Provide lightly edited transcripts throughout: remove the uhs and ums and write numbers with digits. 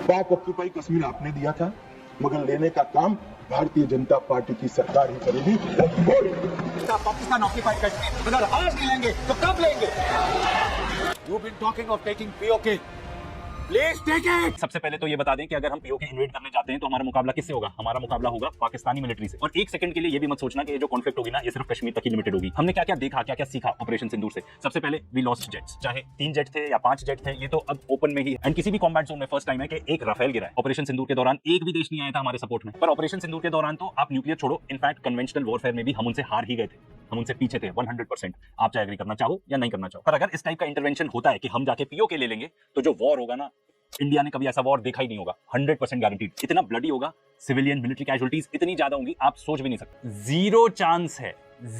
पाक ऑक्यूपाई कश्मीर आपने दिया था, मगर लेने का काम भारतीय जनता पार्टी की सरकार ही करेगी। पाकिस्तान ऑक्यूपाइड कश्मीर अगर आज नहीं लेंगे तो कब लेंगे? You've been talking of taking POK. Please take it. सबसे पहले तो ये बता दें कि अगर हम पीओके इन्वेड करने जाते हैं तो हमारा मुकाबला किससे होगा? हमारा मुकाबला होगा पाकिस्तानी मिलिट्री से। और एक सेकंड के लिए ये भी मत सोचना कि ये जो कॉन्फ्लिक्ट होगी ना ये सिर्फ कश्मीर तक ही लिमिटेड होगी। हमने क्या क्या देखा, क्या क्या सीखा ऑपरेशन सिंदूर से। सबसे पहले वी लॉस्ट जेट्स, चाहे 3 जेट थे या 5 जेट थे, ये तो अब ओपन में ही। एंड किसी भी कॉम्बैट जोन में फर्स्ट टाइम है कि एक राफेल गिरा है। ऑपरेशन सिंदूर के दौरान एक भी देश नहीं आया था हमारे सपोर्ट में। पर ऑपरेशन सिंदूर के दौरान तो आप न्यूक्लियर छोड़ो, इनफैक्ट कन्वेंशनल वॉरफेयर में भी हम उनसे हार ही गए थे। हम उनसे पीछे थे 100%। आप चाहे एग्री करना चाहो या नहीं करना चाहो, पर अगर इस टाइप का इंटरवेंशन होता है कि हम जाके पीओके ले लेंगे तो जो वॉर होगा ना, इंडिया ने कभी ऐसा वॉर देखा ही नहीं होगा। 100% गारंटीड। इतना ब्लडी होगा, सिविलियन मिलिट्री कैजुअलिटीज इतनी ज्यादा होंगी आप सोच भी नहीं सकते। जीरो चांस है,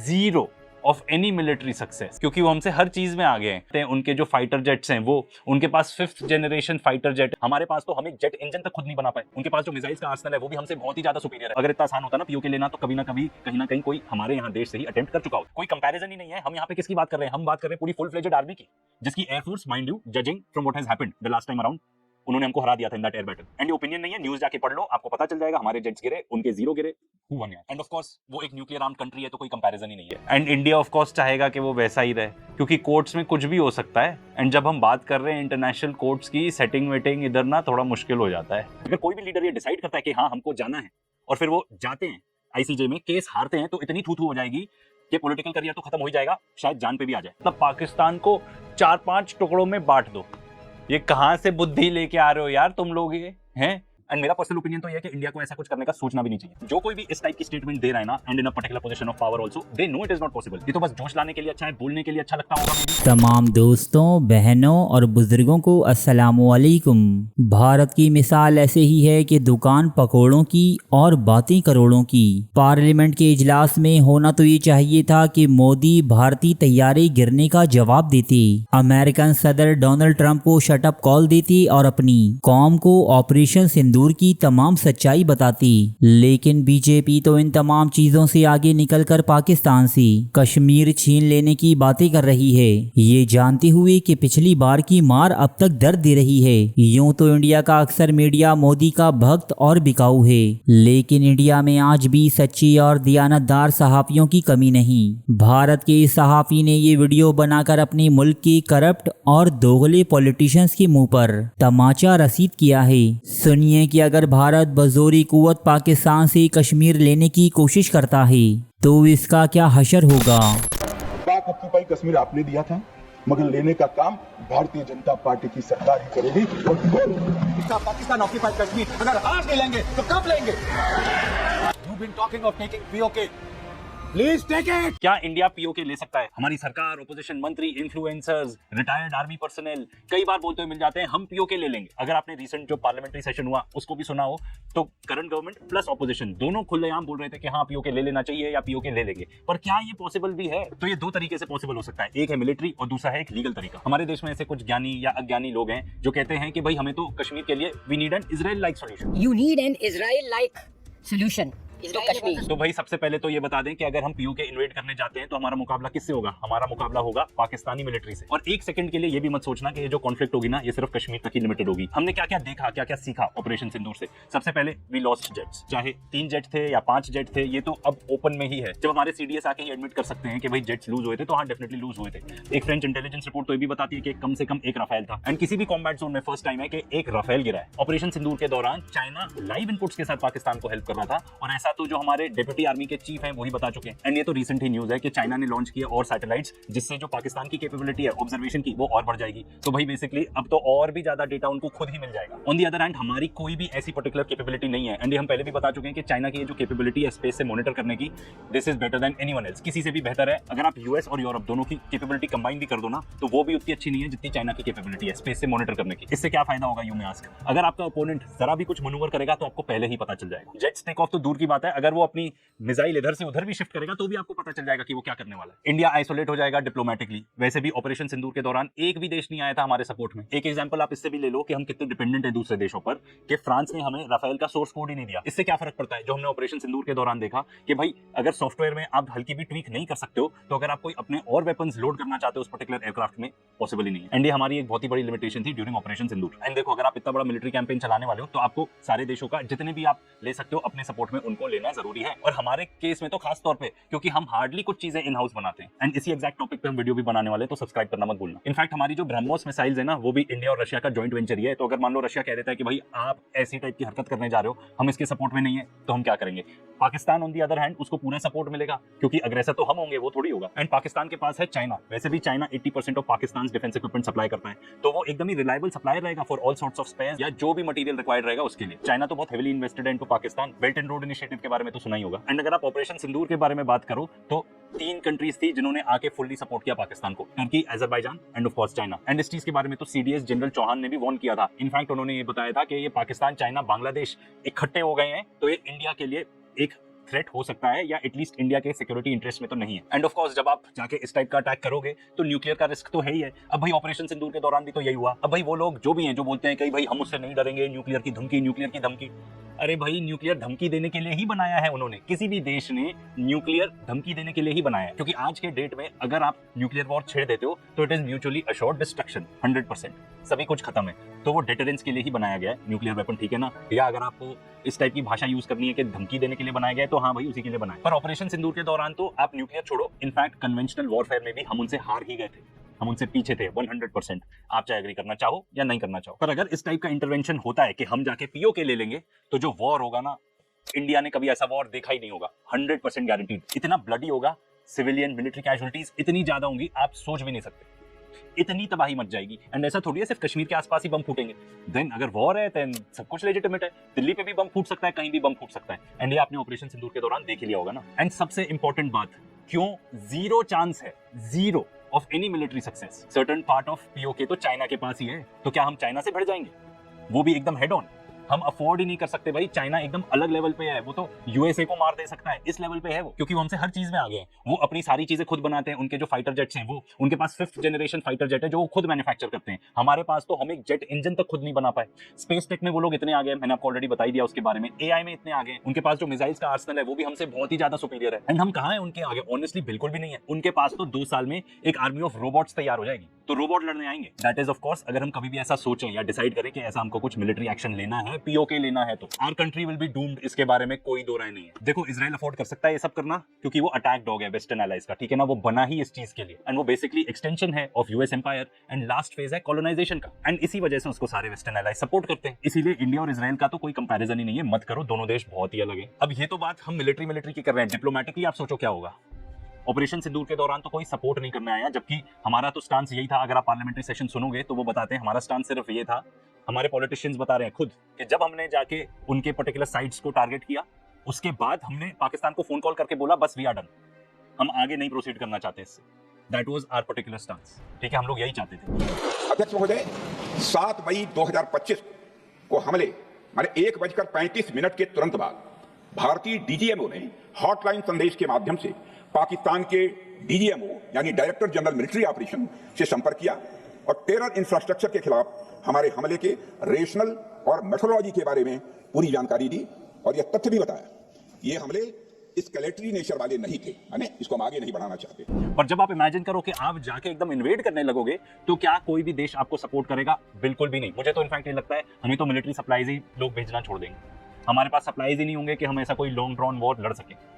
zero of any military success, क्योंकि वो हमसे हर चीज में आगे हैं। उनके जो फाइटर जेट्स हैं वो उनके पास 5th जनरेशन फाइटर जेट, हमारे पास तो हम एक जेट इंजन तक खुद नहीं बना पाए। उनके पास जो मिसाइल्स का आर्सेनल है वो भी हमसे बहुत ही ज्यादा सुपीरियर है। अगर इतना आसान होता ना पीओके लेना तो कभी ना कभी कहीं ना कहीं कोई हमारे यहाँ देश से ही अटेम्प्ट कर चुका हो। कोई कंपैरिजन ही नहीं है। हम यहाँ पे किसकी बात कर रहे हैं? हम बात कर रहे हैं पूरी फुल फ्लेजेड आर्मी की, जिसकी air force, mind you, judging from what has happened the last time around, उन्होंने हमको हरा दिया था in that air battle. And ये ओपिनियन नहीं है, न्यूज़ जाके पढ़ लो, आपको पता चल जाएगा। हमारे जेट्स गिरे, उनके 0 गिरे, हु वन यार। एंड ऑफ कोर्स वो एक न्यूक्लियर आर्म कंट्री है तो कोई कंपैरिजन ही नहीं है। एंड इंडिया ऑफ कोर्स चाहेगा कि वो वैसा ही रहे, क्योंकि कोर्ट्स में कुछ भी हो सकता है। एंड जब हम बात कर रहे हैं इंटरनेशनल कोर्ट्स की, सेटिंग वेटिंग इधर ना थोड़ा मुश्किल हो जाता है। अगर कोई भी लीडर ये डिसाइड करता है कि हाँ हमको जाना है और फिर वो जाते हैं आईसीजे में, केस हारते हैं, तो इतनी थू-थू हो जाएगी कि पॉलिटिकल करियर तो खत्म हो ही जाएगा, शायद जान पे भी आ जाए। मतलब पाकिस्तान को 4-5 टुकड़ों में बांट दो। ये कहां से बुद्धि लेके आ रहे हो यार तुम लोग ये हैं? एंड मेरा पर्सनल ओपिनियन तो ये है कि इंडिया को ऐसा कुछ करने का सोचना भी नहीं चाहिए। जो कोई भी इस टाइप की स्टेटमेंट दे रहा है ना, and in a particular position of power also, they know it is not possible. ये तो बस जोश लाने के लिए अच्छा है, बोलने के लिए अच्छा लगता होगा। तमाम दोस्तों, बहनों और बुजुर्गों को अस्सलामुअलैकुम। भारत की मिसाल ऐसे ही है कि दुकान पकोड़ों की और बातें करोड़ों की। पार्लियामेंट के इजलास में होना तो ये चाहिए था कि मोदी भारतीय तैयारे गिरने का जवाब देते, अमेरिकन सदर डोनाल्ड ट्रंप को शटअप कॉल देते और अपनी कौम को ऑपरेशन सिंदूर की तमाम सच्चाई बताती। लेकिन बीजेपी तो इन तमाम चीजों से आगे निकलकर पाकिस्तान से कश्मीर छीन लेने की बातें कर रही है, ये जानते हुए कि पिछली बार की मार अब तक दर्द दे रही है। यूं तो इंडिया का अक्सर मीडिया मोदी का भक्त और बिकाऊ है, लेकिन इंडिया में आज भी सच्ची और दियानतदार सहाफियों की कमी नहीं। भारत के इस सहाफी ने ये वीडियो बनाकर अपने मुल्क के करप्ट और दोगले पॉलिटिशियंस के मुंह पर तमाचा रसीद किया है। सुनिए कि अगर भारत बजोरी कुव्वत पाकिस्तान से कश्मीर लेने की कोशिश करता है तो इसका क्या हशर होगा। पाक ऑक्यूपाई कश्मीर आपने दिया था, मगर लेने का काम भारतीय जनता पार्टी की सरकार ही करेगी। पाकिस्तान ऑक्यूपाइड कश्मीर अगर आज नहीं लेंगे तो कब लेंगे? You've been talking of taking POK. Please take it. क्या इंडिया पीओके ले सकता है? हमारी सरकार, ओपोजिशन मंत्री, इन्फ्लुएंसर्स, रिटायर्ड आर्मी पर्सनल कई बार बोलते हुए मिल जाते हैं हम पीओके ले लेंगे। अगर आपने रिसेंट जो पार्लियामेंट्री सेशन हुआ उसको भी सुना हो तो करंट गवर्नमेंट प्लस ओपोजिशन दोनों खुलेआम बोल रहे थे कि हाँ पीओके ले लेना चाहिए या पीओके ले लेंगे। पर क्या ये पॉसिबल भी है? तो ये 2 तरीके से पॉसिबल हो सकता है, एक है मिलिट्री और दूसरा है एक लीगल तरीका। हमारे देश में ऐसे कुछ ज्ञानी या अज्ञानी लोग हैं जो कहते हैं कि भाई हमें तो कश्मीर के लिए we need an Israel like solution. You need an Israel-like solution. तो कश्मीर। तो भाई सबसे पहले तो ये बता दें कि अगर हम पीओके इन्वेड करने जाते हैं तो हमारा मुकाबला किससे होगा? हमारा मुकाबला होगा पाकिस्तानी मिलिट्री से। और एक सेकंड के लिए ये भी मत सोचना कि ये जो कॉन्फ्लिक्ट होगी ना ये सिर्फ कश्मीर तक ही लिमिटेड होगी। हमने क्या क्या देखा, क्या क्या सीखा ऑपरेशन सिंदूर से। सबसे पहले वी लॉस्ट जेट्स, चाहे 3 जेट थे या 5 जेट थे, ये तो अब ओपन में ही है। जब हमारे सीडीएस आके ही एडमिट कर सकते हैं कि भाई जेट्स लूज हुए थे, तो हाँ डेफिनेटली लूज हुए थे। एक फ्रेंच इंटेलिजेंस रिपोर्ट तो ये भी बताती है कि कम से कम एक राफेल था। एंड किसी भी कॉम्बैट जोन में फर्स्ट टाइम है कि एक राफेल गिरा है। ऑपरेशन सिंदूर के दौरान चाइना लाइव इनपुट्स के साथ पाकिस्तान को हेल्प कर रहा था, और ऐसा तो जो हमारे डेप्यूटी आर्मी के चीफ हैं वही बता चुके हैं। एंड ये तो रिसेंट ही न्यूज है कि चाइना ने लॉन्च किया और सैटेलाइट्स, जिससे जो पाकिस्तान की कैपेबिलिटी है ऑब्जर्वेशन की वो और बढ़ जाएगी। तो भाई बेसिकली अब तो और भी ज्यादा डेटा उनको खुद ही मिल जाएगा। ऑन दी अदर हैंड हमारी कोई भी ऐसी पर्टिकुलर कैपेबिलिटी नहीं है। एंड ये हम पहले भी बता चुके हैं कि चाइना की ये जो कैपेबिलिटी है स्पेस से मॉनिटर करने की, this is better than anyone else, किसी से भी बेहतर है। अगर आप यूएस और यूरोप दोनों की कैपेबिलिटी कंबाइन भी कर दो ना तो वो भी उतनी अच्छी नहीं है जितनी चाइना की कैपेबिलिटी है स्पेस से मॉनिटर करने की। इससे क्या फायदा होगा यू में आस्क? अगर आपका ओपोनेंट जरा भी कुछ मनूवर करेगा तो आपको पहले ही पता चल जाएगा। जेट्स टेक ऑफ तो दूर की बात है, अगर वो अपनी मिसाइल इधर से उधर भी शिफ्ट करेगा तो भी आपको पता चल जाएगा कि वो क्या करने वाला है। इंडिया आइसोलेट हो जाएगा डिप्लोमेटिकली। वैसे भी ऑपरेशन सिंदूर के दौरान एक भी देश नहीं आया था हमारे सपोर्ट में। एक एग्जांपल आप इससे भी ले लो कि हम कितने डिपेंडेंट हैं दूसरे देशों पर, कि फ्रांस ने हमें राफेल का सोर्स कोड ही नहीं दिया। इससे क्या फर्क पड़ता है? जो हमने ऑपरेशन सिंदूर के दौरान देखा कि भाई अगर सॉफ्टवेयर में आप हल्की भी ट्वीक नहीं कर सकते हो, तो अगर आप कोई अपने और वेपन्स लोड करना चाहते हो उस पर्टिकुलर एयरक्राफ्ट में, पॉसिबल ही नहीं है। एंड ये हमारी एक बहुत ही बड़ी लिमिटेशन थी ड्यूरिंग ऑपरेशन सिंदूर। एंड देखो, अगर आप इतना बड़ा मिलिट्री कैंपेन चलाने वाले हो तो आपको सारे देशों का जितने भी आप ले सकते हो अपने सपोर्ट में, उनको लेना जरूरी है। और हमारे केस में तो खास तौर पे, क्योंकि हम हार्डली कुछ चीजें इन हाउस बनाते हैं। एंड इसी एग्जैक्ट टॉपिक पे हम वीडियो भी बनाने वाले हैं, तो सब्सक्राइब करना मत भूलना। इनफैक्ट हमारी जो ब्रह्मोस मिसाइल्स है ना, वो भी इंडिया और रशिया का जॉइंट वेंचर ही है। तो अगर मान लो रशिया कह देता है कि भाई आप ऐसी टाइप की हरकत करने जा रहे हो, हम इसके सपोर्ट में नहीं है, तो हम क्या करेंगे? Pakistan on the other hand, उसको पूरा सपोर्ट मिलेगा, क्योंकि अग्रेसर तो हम होंगे, वो थोड़ी होगा। एंड पाकिस्तान के पास है चाइना। वैसे भी China 80% of Pakistan defence equipment supply करता है, तो वो एकदम ही रिलायबल सप्लायर रहेगा for all sorts of spares या जो भी मटेरियल रिक्वायर्ड रहेगा उसके लिए। चाइना तो बहुत हेवीली इन्वेस्टेड है into Pakistan. Belt and road initiative के बारे में तो सुना ही होगा। एंड अगर आप ऑपरेशन सिंदूर के बारे में बात करो तो 3 कंट्रीज थी जिन्होंने आके फुल्ली सपोर्ट किया पाकिस्तान को, Turkey, Azerbaijan end of course China. And इस चीज के बारे में तो सीडीएस जनरल चौहान ने भी वार्न किया था। इनफैक्ट उन्होंने ये बताया था कि ये पाकिस्तान, चाइना, बांग्लादेश इकट्ठे हो गए हैं तो ये इंडिया के लिए एक थ्रेट हो सकता है, या एटलीस्ट इंडिया के सिक्योरिटी इंटरेस्ट में तो नहीं है। एंड ऑफ कोर्स जब आप जाके इस टाइप का अटैक करोगे तो न्यूक्लियर का रिस्क तो है ही है। अब भाई ऑपरेशन सिंदूर के दौरान भी तो यही हुआ। अब भाई वो लोग जो भी हैं जो बोलते हैं कि भाई हम उससे नहीं डरेंगे, न्यूक्लियर की धमकी, अरे भाई न्यूक्लियर धमकी देने के लिए ही बनाया है उन्होंने। किसी भी देश ने न्यूक्लियर धमकी देने के लिए ही बनाया है, क्योंकि आज के डेट में अगर आप न्यूक्लियर वॉर छेड़ देते हो तो it is mutually assured destruction, 100%, सभी कुछ खत्म है। तो वो डेटरेंस के लिए ही बनाया गया है न्यूक्लियर वेपन, ठीक है ना? या अगर आपको इस टाइप की भाषा यूज करनी है कि धमकी देने के लिए बनाया गया है, तो हाँ भाई उसी के लिए बनाया। पर ऑपरेशन सिंदूर के दौरान तो आप न्यूक्लियर छोड़ो, इनफैक्ट कन्वेंशनल वॉरफेयर में भी हम उनसे हार ही गए थे, हम उनसे पीछे थे 100%। आप चाहे एग्री करना चाहो या नहीं करना चाहो, पर अगर इस टाइप का इंटरवेंशन होता है कि हम जाके पीओके ले लेंगे, तो जो वॉर होगा ना, इंडिया ने कभी ऐसा वॉर देखा ही नहीं होगा, 100% गारंटीड। इतना ब्लडी होगा, सिविलियन मिलिट्री कैजुअलिटीज इतनी ज्यादा होंगी आप सोच भी नहीं सकते, इतनी तबाही मच जाएगी। एंड ऐसा थोड़ी है सिर्फ कश्मीर के आसपास ही बम फूटेंगे। देन अगर वॉर है देन सब कुछ लेजिटिमेट है, दिल्ली पे भी बम फूट सकता है, कहीं भी बम फूट सकता है। एंड ये आपने ऑपरेशन सिंदूर के दौरान देख लिया होगा ना। एंड सबसे इंपॉर्टेंट बात, क्यों जीरो चांस है, zero of any military success. Certain part of PoK तो चाइना के पास ही है, तो क्या हम चाइना से भिड़ जाएंगे? वो भी एकदम हेड ऑन। हम अफोर्ड ही नहीं कर सकते भाई, चाइना एकदम अलग लेवल पे है, वो तो यूएसए को मार दे सकता है, इस लेवल पे है वो, क्योंकि वो हमसे हर चीज में आगे हैं। वो अपनी सारी चीजें खुद बनाते हैं, उनके जो फाइटर जेट्स हैं वो, उनके पास 5th जनरेशन फाइटर जेट है जो वो खुद मैन्युफैक्चर करते हैं। हमारे पास तो हम एक जेट इंजन तक खुद नहीं बना पाए। स्पेस टेक में वो लोग इतने आगे हैं, मैंने आपको ऑलरेडी बताई दिया उसके बारे में। एआई में इतने आगे हैं, उनके पास जो मिसाइल्स का आर्सेनल है वो भी हमसे बहुत ही ज्यादा सुपीरियर है। एंड हम कहाँ हैं उनके आगे? ऑनेस्टली बिल्कुल भी नहीं है। उनके पास तो 2 साल में एक आर्मी ऑफ रोबोट्स तैयार हो जाएगी, तो रोबोट लड़ने आएंगे। दैट इज ऑफ कोर्स अगर हम कभी भी ऐसा सोचें या डिसाइड करें कि ऐसा हमको कुछ मिलिट्री एक्शन लेना है, पीओके लेना है, तो our country will be doomed. इसके बारे में कोई दो राय नहीं है। देखो इजराइल अफोर्ड कर सकता है ये सब करना, क्योंकि वो अटैक डॉग है वेस्टर्न एलाइज का, ठीक है ना? वो बना ही इस चीज के लिए, एंड वो बेसिकली एक्सटेंशन है of US empire, and last phase है कॉलोनाइजेशन का। एंड इसी वजह से उसको सारे वेस्टर्न एलाइज सपोर्ट करते हैं। इसीलिए इंडिया और इजराइल का तो कोई कंपैरिजन ही नहीं है, मत करो, दोनों देश बहुत ही अलग है। अब ये तो बात हम मिलिट्री की कर रहे हैं, डिप्लोमेटिकली आप सोचो क्या होगा। ऑपरेशन सिंदूर के दौरान तो कोई सपोर्ट नहीं करने आया, जबकि हमारा तो स्टांस यही था। अगर आप पार्लियामेंट्री सेशन सुनोगे तो वो बताते हैं हमारा स्टांस सिर्फ ये था, हमारे पॉलिटिशियंस बता रहे हैं खुद, कि जब हमने जाके उनके पर्टिकुलर साइट्स को टारगेट किया, उसके बाद हमने पाकिस्तान को फोन कॉल करके बोला बस वी आर डन, हम आगे नहीं प्रोसीड करना चाहते इससे। That was our particular stance, ठीक है? हम लोग यही चाहते थे। अध्यक्ष महोदय, 7 मई 2025 को हमले माने 1:35 के तुरंत बाद भारतीय डीजीएमओ ने हॉटलाइन संदेश के माध्यम से पाकिस्तान के डीजीएमओ यानी डायरेक्टर जनरल मिलिट्री ऑपरेशन से संपर्क किया और टेरर इंफ्रास्ट्रक्चर के खिलाफ हमारे हमले के रेशनल और मेथोडोलॉजी के बारे में पूरी जानकारी दी और यह तथ्य भी बताया ये हमले एस्केलेटरी नेचर वाले नहीं थे, यानी इसको हम आगे नहीं बढ़ाना चाहते। पर जब आप इमेजिन करो कि आप जाके एकदम इन्वेड करने लगोगे तो क्या कोई भी देश आपको सपोर्ट करेगा? बिल्कुल भी नहीं। मुझे तो इनफैक्ट ये लगता है हमें तो मिलिट्री सप्लाईज ही लोग भेजना छोड़ देंगे। हमारे पास सप्लाईज ही नहीं होंगे कि हम ऐसा कोई लॉन्ग ड्रॉन वॉर लड़ सके।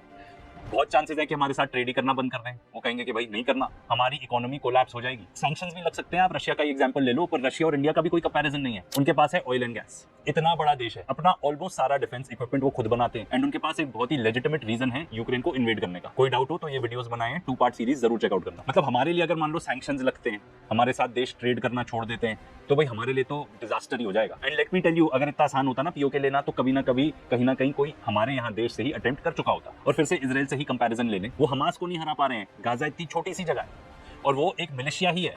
बहुत चांसेस है कि हमारे साथ ट्रेड ही करना बंद कर दें, वो कहेंगे कि भाई नहीं करना, हमारी इकोनॉमी कोलैप्स हो जाएगी। सैंक्शंस भी लग सकते हैं, आप रशिया का एग्जांपल ले लो, पर रशिया और इंडिया का भी कोई कंपैरिजन नहीं है। उनके पास है ऑयल एंड गैस, इतना बड़ा देश है, अपना ऑलमोस्ट सारा डिफेंस इक्विपमेंट वो खुद बनाते हैं, एंड उनके पास एक बहुत ही लेजिटिमेट रीजन है यूक्रेन को इन्वेड करने का। कोई डाउट हो तो ये वीडियोस बनाए हैं, 2 पार्ट सीरीज जरूर चेकआउट करना। मतलब हमारे लिए अगर मान लो सैंक्शंस लगते हैं, हमारे साथ देश ट्रेड करना छोड़ देते हैं, तो भाई हमारे लिए तो डिजास्टर ही हो जाएगा। And let me tell you, अगर इतना आसान होता ना पीओके लेना, तो कभी ना कभी कहीं ना कहीं कोई हमारे यहाँ देश से ही अटेम्प्ट कर चुका होता। और फिर से इजराइल से ही कंपैरिजन ले लें, वो हमास को नहीं हरा पा रहे हैं। गाजा इतनी छोटी सी जगह है और वो एक मिलिशिया ही है।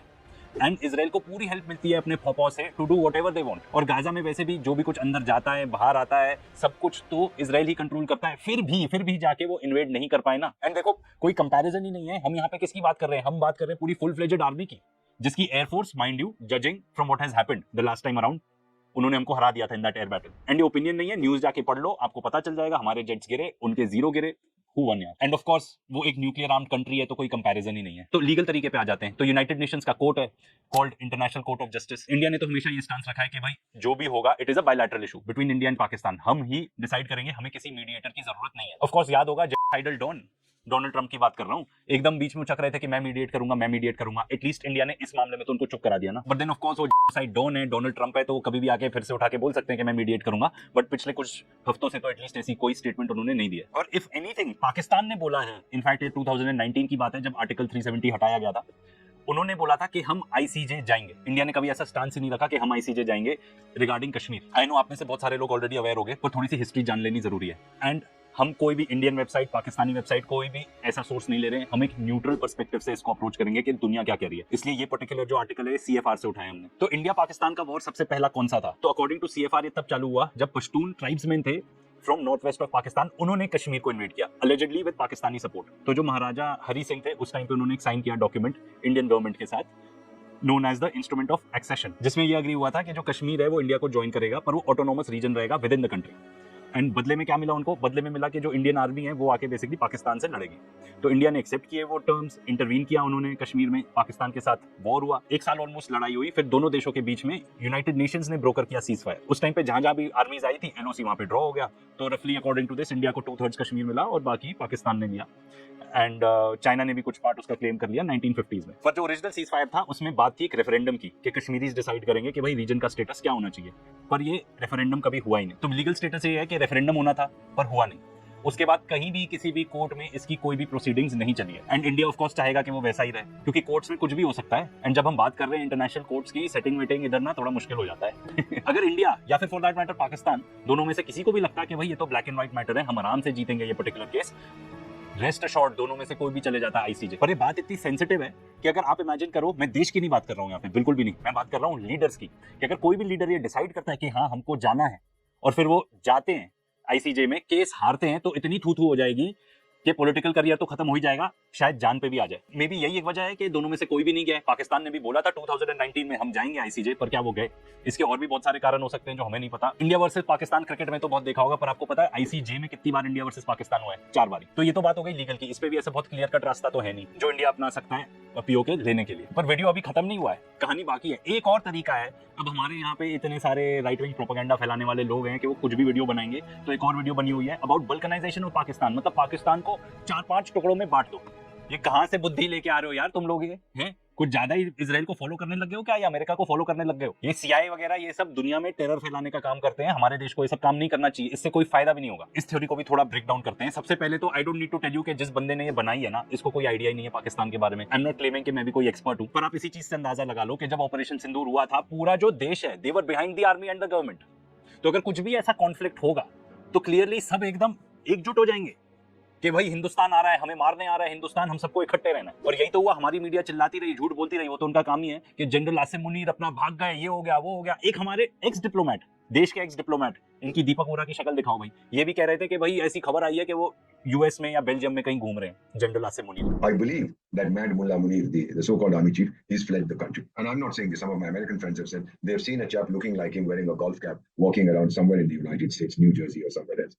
एंड इसराइल को पूरी हेल्प मिलती है अपने फौफौ से to do whatever they want. और गाजा में वैसे भी जो भी कुछ अंदर जाता है बाहर आता है सब कुछ तो इसराइल ही कंट्रोल करता है, फिर भी जाके वो इन्वेड नहीं कर पाए ना। एंड देखो कोई कंपैरिजन ही नहीं है, हम यहाँ पे किसकी बात कर रहे हैं, हम बात कर रहे हैं पूरी फुल फ्लेजेड आर्मी की, जिसकी air force mind you judging from what has happened the last time around उन्होंने हमको हरा दिया था in that air battle. And ये ओपिनियन नहीं है, न्यूज जाके पढ़ लो, आपको पता चल जाएगा हमारे जेट्स गिरे, उनके जीरो गिरे, हु वन यार। एंड ऑफ कोर्स वो एक न्यूक्लियर आर्म्ड कंट्री है तो कोई कंपैरिजन ही नहीं है। तो लीगल तरीके पे आ जाते हैं तो यूनाइटेड नेशंस का कोर्ट है called international court of justice. India ने तो हमेशा ये स्टांस रखा है कि भाई जो भी होगा it is a bilateral issue between India and Pakistan, हम ही डिसाइड करेंगे, हमें किसी मीडिएटर की जरूरत नहीं है। ऑफ कोर्स याद होगा जेनोसाइडल डॉन डोनाल्ड ट्रंप की बात कर रहा हूं, एकदम बीच में उचक रहे थे कि मैं मीडिएट करूंगा। एटलीस्ट इंडिया ने इस मामले में तो उनको चुप करा दिया ना। बट देन ऑफ कोर्स वो साइड डॉन है, डोनाल्ड ट्रंप है, तो वो कभी भी आके फिर से उठा के बोल सकते हैं कि मैं मीडिएट करूंगा। बट पिछले कुछ हफ्तों से तो एटलीस्ट ऐसी कोई स्टेटमेंट उन्होंने नहीं दिया। और इफ एनीथिंग पाकिस्तान ने बोला है, इनफैक्ट ये 2019 की बात है जब आर्टिकल 370 हटाया गया था, उन्होंने बोला था कि हम आईसीजे जाएंगे। इंडिया ने कभी ऐसा स्टांस ही नहीं रखा कि हम आईसीजे जाएंगे रिगार्डिंग कश्मीर। आई नो आप में से बहुत सारे लोग ऑलरेडी अवेयर हो गए, पर थोड़ी सी हिस्ट्री जान लेनी जरूरी है। एंड हम कोई भी इंडियन वेबसाइट, पाकिस्तानी वेबसाइट, कोई भी ऐसा सोर्स नहीं ले रहे हैं, हम एक न्यूट्रल पर्सपेक्टिव से इसको अप्रोच करेंगे कि दुनिया क्या कह रही है। इसलिए ये पर्टिकुलर जो आर्टिकल है सीएफआर से उठाया हमने। तो इंडिया पाकिस्तान का वॉर सबसे पहला कौन सा था? तो अकॉर्डिंग टू सीएफआर ये तब चालू हुआ जब पश्तून ट्राइब्समैन थे from north west of Pakistan, उन्होंने कश्मीर को इन्वेड किया अलेजेडली विद पाकिस्तानी सपोर्ट। तो जो महाराजा हरी सिंह थे उस टाइम पे उन्होंने एक साइन किया डॉक्यूमेंट इंडियन गवर्नमेंट के साथ, known as the instrument of accession, जिसमें ये एग्री हुआ था कि जो कश्मीर है वो इंडिया को ज्वाइन करेगा पर वो ऑटोनोमस रीजन रहेगा with in the country. And बदले में क्या मिला उनको? बदले में मिला कि जो इंडियन आर्मी है वो आके बेसिकली पाकिस्तान से लड़ेगी। तो इंडिया ने एक्सेप्ट किए वो टर्म्स, इंटरवीन किया उन्होंने कश्मीर में, पाकिस्तान के साथ वॉर हुआ, 1 साल ऑलमोस्ट लड़ाई हुई। फिर दोनों देशों के बीच में यूनाइटेड नेशंस ने ब्रोकर किया सीज फायर। उस टाइम पे जहां भी आर्मीज आई थी एलओसी वहां पे ड्रॉ हो गया। तो रफली अकॉर्डिंग टू दिस इंडिया को 2/3 कश्मीर मिला और बाकी पाकिस्तान ने लिया। एंड चाइना ने भी कुछ पार्ट उसका क्लेम कर लिया 1950s में। पर जो ओरिजिनल सीज फायर था उसमें बात थी एक रेफरेंडम की कि कश्मीरीज डिसाइड करेंगे कि भाई रीजन का स्टेटस क्या होना चाहिए। पर ये रेफरेंडम कभी हुआ ही नहीं। तो लीगल स्टेटस ये है कि रेफरेंडम होना था पर हुआ नहीं। उसके बाद कहीं भी किसी भी कोर्ट में इसकी कोई भी प्रोसीडिंग्स नहीं चली है। एंड इंडिया ऑफ कोर्स चाहेगा कि वो वैसा ही रहे क्योंकि कोर्ट्स में कुछ भी हो सकता है। एंड जब हम बात कर रहे हैं इंटरनेशनल कोर्ट्स की, सेटिंग वेटिंग इधर ना थोड़ा मुश्किल हो जाता है। अगर इंडिया या फिर फॉर दैट मैटर पाकिस्तान दोनों में से किसी को भी लगता है कि भाई ये तो ब्लैक एंड व्हाइट मैटर है, हम आराम से जीतेंगे ये पर्टिकुलर केस, रेस्ट अशोर्ड दोनों में से कोई भी चले जाता है आईसीजे। पर ये बात इतनी सेंसिटिव है कि अगर आप इमेजिन करो, मैं देश की नहीं बात कर रहा हूँ यहाँ पे, बिल्कुल भी नहीं, मैं बात कर रहा हूँ लीडर्स की, कि अगर कोई भी लीडर ये डिसाइड करता है कि हाँ हमको जाना है और फिर वो जाते हैं आईसीजे में, केस हारते हैं, तो इतनी थू हो जाएगी कि पॉलिटिकल करियर तो खत्म हो ही जाएगा, शायद जान पे भी आ जाए। मे बी यही एक वजह है कि दोनों में से कोई भी नहीं गया। पाकिस्तान ने भी बोला था 2019 में हम जाएंगे आईसीजे, पर क्या वो गए? इसके और भी बहुत सारे कारण हो सकते हैं जो हमें नहीं पता। इंडिया वर्सेस पाकिस्तान क्रिकेट में तो बहुत देखा होगा, पर आपको पता है आईसीजे में कितनी बार इंडिया वर्सेस पाकिस्तान हुआ है? 4 बार। तो ये तो बात हो गई लीगल की, इस पे भी ऐसा बहुत क्लियर कट रास्ता तो है नहीं जो इंडिया अपना सकता है पीओके लेने के लिए। पर वीडियो अभी खत्म नहीं हुआ है, कहानी बाकी है। एक और तरीका है, अब हमारे यहाँ पे इतने सारे राइट विंग प्रोपेगेंडा फैलाने वाले लोग हैं कि वो कुछ भी वीडियो बनाएंगे। तो एक और वीडियो बनी हुई है अबाउट बल्कनाइजेशन ऑफ पाकिस्तान, मतलब पाकिस्तान को 4-5 टुकड़ों में बांट दो। ये कहां से बुद्धि लेके आ रहे हो यार तुम लोग? ये हैं कुछ ज्यादा ही इजराइल को फॉलो करने लग गए हो क्या, या अमेरिका को फॉलो करने लग गए हो? ये सीआईए वगैरह ये सब दुनिया में टेरर फैलाने का काम करते हैं। हमारे देश को ये सब काम नहीं करना चाहिए, इससे कोई फायदा भी नहीं होगा। इस थ्योरी को भी थोड़ा ब्रेक डाउन करते हैं। सबसे पहले तो I don't need to tell you कि जिस बंदे ने ये बनाई है ना, इसको कोई आइडिया ही नहीं है पाकिस्तान के बारे में। आई एम नॉट क्लेमिंग कि मैं भी कोई एक्सपर्ट हूं, पर आप इसी चीज से अंदाजा लगा लो कि जब ऑपरेशन सिंदूर हुआ था, पूरा जो देश है they were behind the army and the government. तो अगर कुछ भी ऐसा कॉन्फ्लिक्ट होगा तो क्लियरली सब एकदम एकजुट हो जाएंगे कि भाई हिंदुस्तान आ रहा है, हमें मारने आ रहा है हिंदुस्तान, हम सबको इकट्ठे रहना है। और यही तो हुआ, हमारी मीडिया चिल्लाती रही, झूठ बोलती रही, वो तो उनका काम ही है कि जनरल आसिम मुनीर अपना भाग गए, ये हो गया वो हो गया। एक हमारे एक्स डिप्लोमेट, देश के एक्स डिप्लोमेट, इनकी दीपक वोरा की शक्ल दिखाओ भाई, ये भी कह रहे थे कि भाई ऐसी खबर आई है कि वो यूएस में या बेल्जियम में कहीं घूम रहे हैं general Asim Munir. I believe that Mad Mullah Munir, the so-called army chief, he's fled the country. And I'm not saying this. Some of my American friends have said they've seen a chap looking like him wearing a golf cap, walking around somewhere in the United States, New Jersey or somewhere else.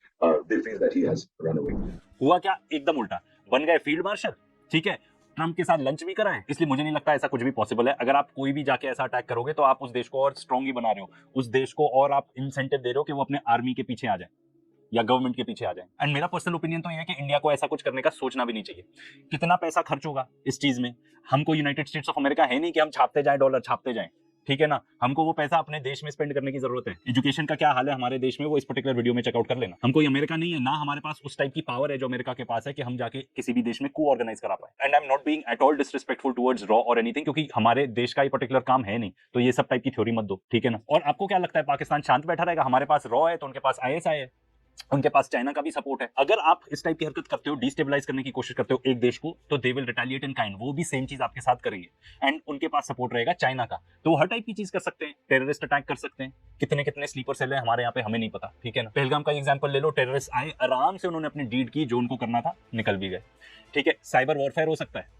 They feel that he has run away. हुआ क्या? एकदम उल्टा, बन गए field marshal. ठीक है, Trump के साथ लंच भी करा है। इसलिए मुझे नहीं लगता ऐसा कुछ भी पॉसिबल है। अगर आप कोई भी जाके ऐसा अटैक करोगे तो आप उस देश को और स्ट्रॉन्ग ही बना रहे हो, उस देश को और आप इंसेंटिव दे रहे हो कि वो अपने आर्मी के पीछे आ जाए या गवर्नमेंट के पीछे आ जाए। एंड मेरा पर्सनल ओपिनियन तो ये है कि इंडिया को ऐसा कुछ करने का सोचना भी नहीं चाहिए। कितना पैसा खर्च होगा इस चीज में? हमको यूनाइटेड स्टेट्स ऑफ अमेरिका है नहीं कि हम छापते जाएं, डॉलर छापते जाएं, ठीक है ना। हमको वो पैसा अपने देश में स्पेंड करने की जरूरत है। एजुकेशन का क्या हाल है हमारे देश में, वो इस पर्टिकुलर वीडियो में चेकआउट कर लेना। हम कोई अमेरिका नहीं है ना, हमारे पास उस टाइप की पावर है जो अमेरिका के पास है कि हम जाके किसी भी देश में को ऑर्गेनाइज करा पाए। And I am not being at all disrespectful towards raw और एनीथिंग, क्योंकि हमारे देश का ये पर्टिकुलर काम है नहीं, तो ये सब टाइप की थ्योरी मत दो, ठीक है ना। और आपको क्या लगता है पाकिस्तान शांत बैठा रहेगा? हमारे पास रॉ है तो उनके पास आईएसआई है, उनके पास चाइना का भी सपोर्ट है। अगर आप इस टाइप की हरकत करते हो, डिस्टेबलाइज करने की कोशिश करते हो एक देश को, तो they will retaliate in kind, वो भी सेम चीज आपके साथ करेंगे एंड उनके पास सपोर्ट रहेगा चाइना का, तो हर टाइप की चीज कर सकते हैं, टेररिस्ट अटैक कर सकते हैं। कितने कितने स्लीपर सेल है हमारे यहाँ पे, हमें नहीं पता, ठीक है ना। पहलगाम का एग्जांपल ले लो, टेररिस्ट आए, आराम से उन्होंने अपनी डीड की, जो उनको करना था, निकल भी गए, ठीक है। साइबर वॉरफेयर हो सकता है,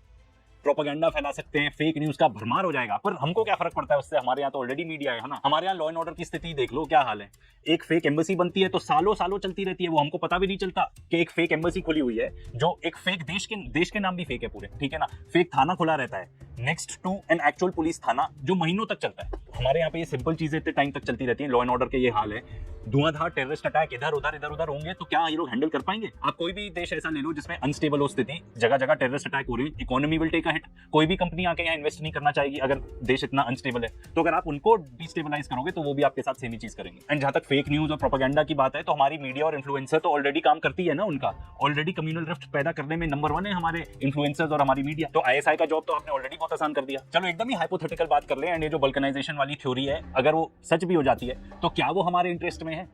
प्रोपेगेंडा फैला सकते हैं, फेक न्यूज का भरमार हो जाएगा, पर हमको क्या फर्क पड़ता है उससे, हमारे यहाँ तो ऑलरेडी मीडिया है ना। हमारे यहाँ लॉ एंड ऑर्डर की स्थिति देख लो क्या हाल है। एक फेक एम्बेसी बनती है तो सालों सालों चलती रहती है, वो हमको पता भी नहीं चलता कि एक फेक एम्बेसी खुली हुई है, जो एक फेक देश के नाम भी फेक है पूरे, ठीक है ना। फेक थाना खुला रहता है next to an actual police थाना, जो महीनों तक चलता है। हमारे यहाँ पे ये सिंपल चीजें इतने टाइम तक चलती रहती हैं, लॉ एंड ऑर्डर के ये हाल है। धुआंधार टेररिस्ट अटैक इधर उधर होंगे तो क्या ये लोग हैंडल कर पाएंगे? आप कोई भी देश ऐसा ले लो जिसमें अनस्टेबल हो स्थिति, जगह जगह टेररिस्ट अटैक हो रही है, economy will take a hit, कोई भी कंपनी आके यहाँ इन्वेस्ट नहीं करना चाहेगी अगर देश इतना अनस्टेबल है। तो अगर आप उनको डिस्टेबलाइज करोगे तो वो भी आपके साथ सेम ही चीज करेंगे। एंड जहां तक फेक न्यूज और प्रोपेगेंडा की बात है, तो हमारी मीडिया और इन्फ्लुएंसर तो ऑलरेडी काम करती है ना, उनका ऑलरेडी कम्युनल रिफ्ट पैदा करने में नंबर 1 है हमारे इन्फ्लुएंसर्स और हमारी मीडिया। तो ISI का जॉब तो आपने ऑलरेडी बहुत आसान कर दिया। चलो एकदम ही हाइपोथेटिकल बात कर ले, एंड ये जो बल्कनाइजेशन वाली थ्योरी है, अगर वो सच भी हो जाती है तो क्या वो हमारे इंटरेस्ट में है?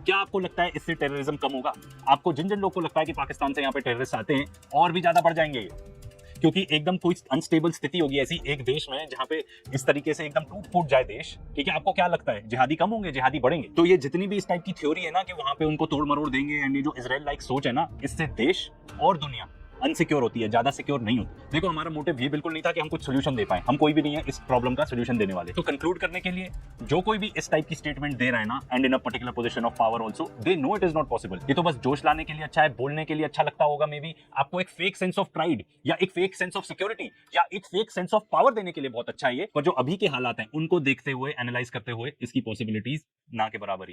क्या आपको लगता है इससे टेररिज्म कम होगा? आपको जिन लोग को लगता है कि पाकिस्तान से यहाँ पे टेररिस्ट आते हैं और भी ज्यादा बढ़ जाएंगे ये, क्योंकि एकदम कोई अनस्टेबल स्थिति होगी ऐसी एक देश में जहां पे इस तरीके से एकदम टूट फूट जाए देश, ठीक है। आपको क्या लगता है जिहादी कम होंगे, जिहादी बढ़ेंगे? तो ये जितनी भी इस टाइप की थ्योरी है ना कि वहां पे उनको तोड़ मरोड़ देंगे, एंड ये जो इजराइल लाइक सोच है ना, इससे देश और दुनिया अनसिक्योर होती है, ज्यादा सिक्योर नहीं होती। देखो हमारा मोटिव ये बिल्कुल नहीं था कि हम कुछ सोल्यूशन दे पाए, हम कोई भी नहीं है इस प्रॉब्लम का सोल्यूशन देने वाले। तो कंक्लूड करने के लिए, जो कोई भी इस टाइप की स्टेटमेंट दे रहा है ना, and in a particular position of power also, they know it is not possible. ये तो बस जोश लाने के लिए अच्छा है, बोलने के लिए अच्छा लगता होगा, मे बी आपको एक फेक सेंस ऑफ प्राइड या एक फेक सेंस ऑफ सिक्योरिटी या एक फेक सेंस ऑफ पावर देने के लिए बहुत अच्छा है ये, पर जो अभी के हालात हैं उनको देखते हुए, एनालाइज करते हुए, इसकी पॉसिबिलिटीज ना के बराबर ही।